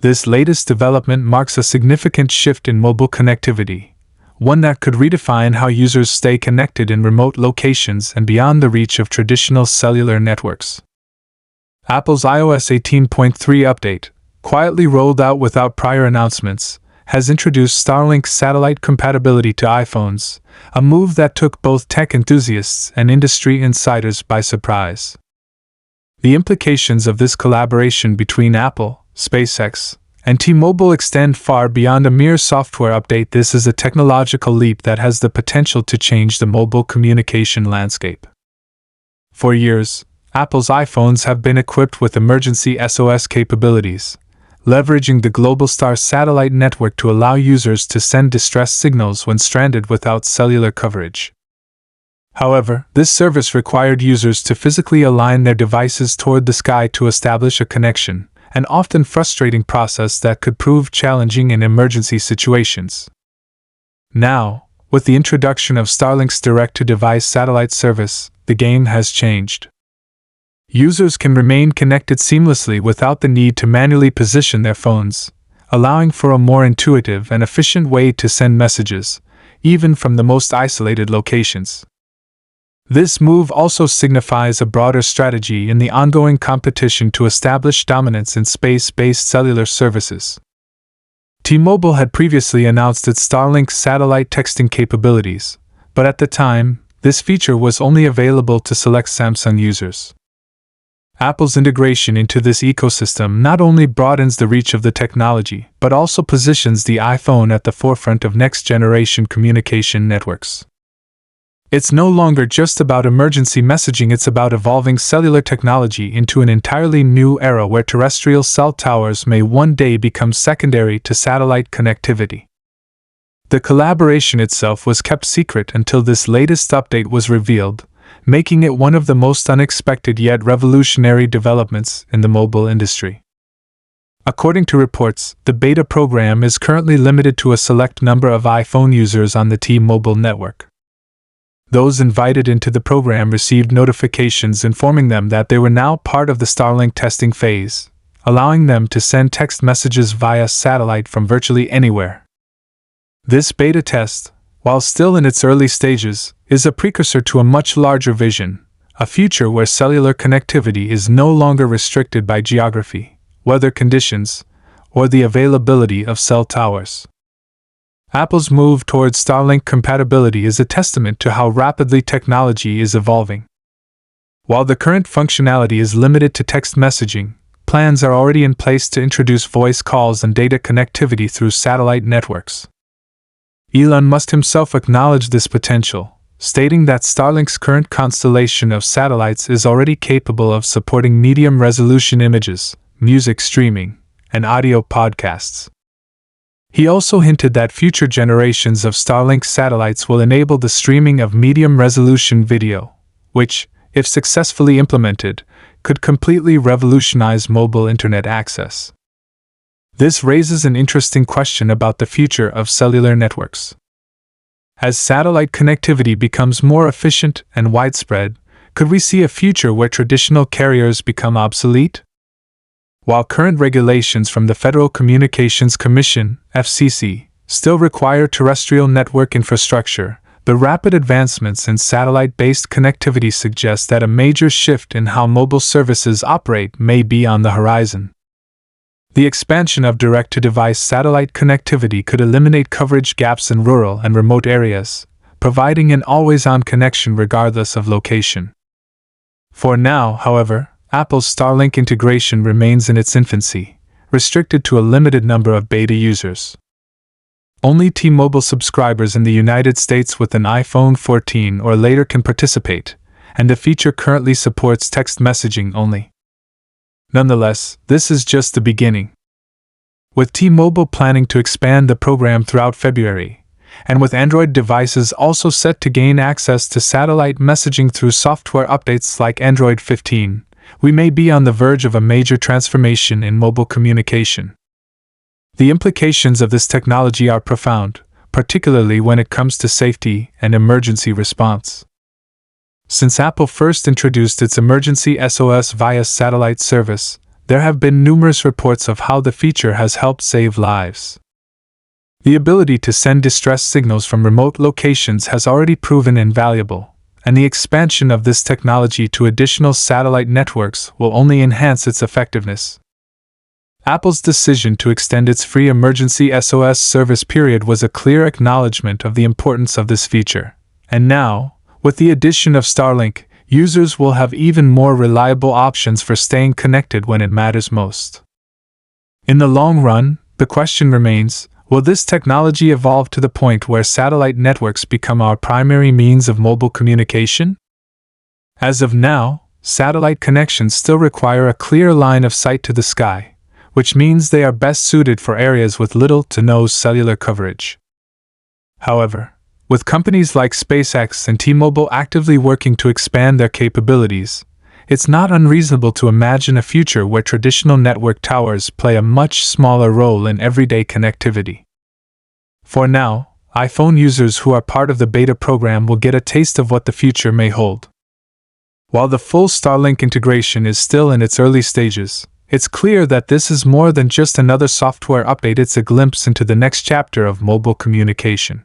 This latest development marks a significant shift in mobile connectivity, one that could redefine how users stay connected in remote locations and beyond the reach of traditional cellular networks. Apple's iOS 18.3 update, quietly rolled out without prior announcements, has introduced Starlink satellite compatibility to iPhones, a move that took both tech enthusiasts and industry insiders by surprise. The implications of this collaboration between Apple, SpaceX, and T-Mobile extend far beyond a mere software update. This is a technological leap that has the potential to change the mobile communication landscape. For years, Apple's iPhones have been equipped with emergency SOS capabilities, leveraging the Globalstar satellite network to allow users to send distress signals when stranded without cellular coverage. However, this service required users to physically align their devices toward the sky to establish a connection, an often frustrating process that could prove challenging in emergency situations. Now, with the introduction of Starlink's direct-to-device satellite service, the game has changed. Users can remain connected seamlessly without the need to manually position their phones, allowing for a more intuitive and efficient way to send messages, even from the most isolated locations. This move also signifies a broader strategy in the ongoing competition to establish dominance in space-based cellular services. T-Mobile had previously announced its Starlink satellite texting capabilities, but at the time, this feature was only available to select Samsung users. Apple's integration into this ecosystem not only broadens the reach of the technology, but also positions the iPhone at the forefront of next-generation communication networks. It's no longer just about emergency messaging, it's about evolving cellular technology into an entirely new era where terrestrial cell towers may one day become secondary to satellite connectivity. The collaboration itself was kept secret until this latest update was revealed, making it one of the most unexpected yet revolutionary developments in the mobile industry. According to reports, the beta program is currently limited to a select number of iPhone users on the T-Mobile network. Those invited into the program received notifications informing them that they were now part of the Starlink testing phase, allowing them to send text messages via satellite from virtually anywhere. This beta test, while still in its early stages, is a precursor to a much larger vision, a future where cellular connectivity is no longer restricted by geography, weather conditions, or the availability of cell towers. Apple's move towards Starlink compatibility is a testament to how rapidly technology is evolving. While the current functionality is limited to text messaging, plans are already in place to introduce voice calls and data connectivity through satellite networks. Elon Musk himself acknowledged this potential, stating that Starlink's current constellation of satellites is already capable of supporting medium-resolution images, music streaming, and audio podcasts. He also hinted that future generations of Starlink satellites will enable the streaming of medium-resolution video, which, if successfully implemented, could completely revolutionize mobile internet access. This raises an interesting question about the future of cellular networks. As satellite connectivity becomes more efficient and widespread, could we see a future where traditional carriers become obsolete? While current regulations from the Federal Communications Commission, FCC, still require terrestrial network infrastructure, the rapid advancements in satellite-based connectivity suggest that a major shift in how mobile services operate may be on the horizon. The expansion of direct-to-device satellite connectivity could eliminate coverage gaps in rural and remote areas, providing an always-on connection regardless of location. For now, however, Apple's Starlink integration remains in its infancy, restricted to a limited number of beta users. Only T-Mobile subscribers in the United States with an iPhone 14 or later can participate, and the feature currently supports text messaging only. Nonetheless, this is just the beginning. With T-Mobile planning to expand the program throughout February, and with Android devices also set to gain access to satellite messaging through software updates like Android 15, we may be on the verge of a major transformation in mobile communication. The implications of this technology are profound, particularly when it comes to safety and emergency response. Since Apple first introduced its emergency SOS via satellite service, there have been numerous reports of how the feature has helped save lives. The ability to send distress signals from remote locations has already proven invaluable, and the expansion of this technology to additional satellite networks will only enhance its effectiveness. Apple's decision to extend its free emergency SOS service period was a clear acknowledgement of the importance of this feature, and now, with the addition of Starlink, users will have even more reliable options for staying connected when it matters most. In the long run, the question remains, will this technology evolve to the point where satellite networks become our primary means of mobile communication? As of now, satellite connections still require a clear line of sight to the sky, which means they are best suited for areas with little to no cellular coverage. However, with companies like SpaceX and T-Mobile actively working to expand their capabilities, it's not unreasonable to imagine a future where traditional network towers play a much smaller role in everyday connectivity. For now, iPhone users who are part of the beta program will get a taste of what the future may hold. While the full Starlink integration is still in its early stages, it's clear that this is more than just another software update. It's a glimpse into the next chapter of mobile communication.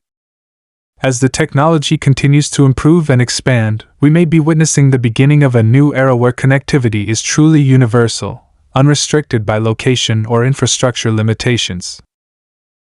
As the technology continues to improve and expand, we may be witnessing the beginning of a new era where connectivity is truly universal, unrestricted by location or infrastructure limitations.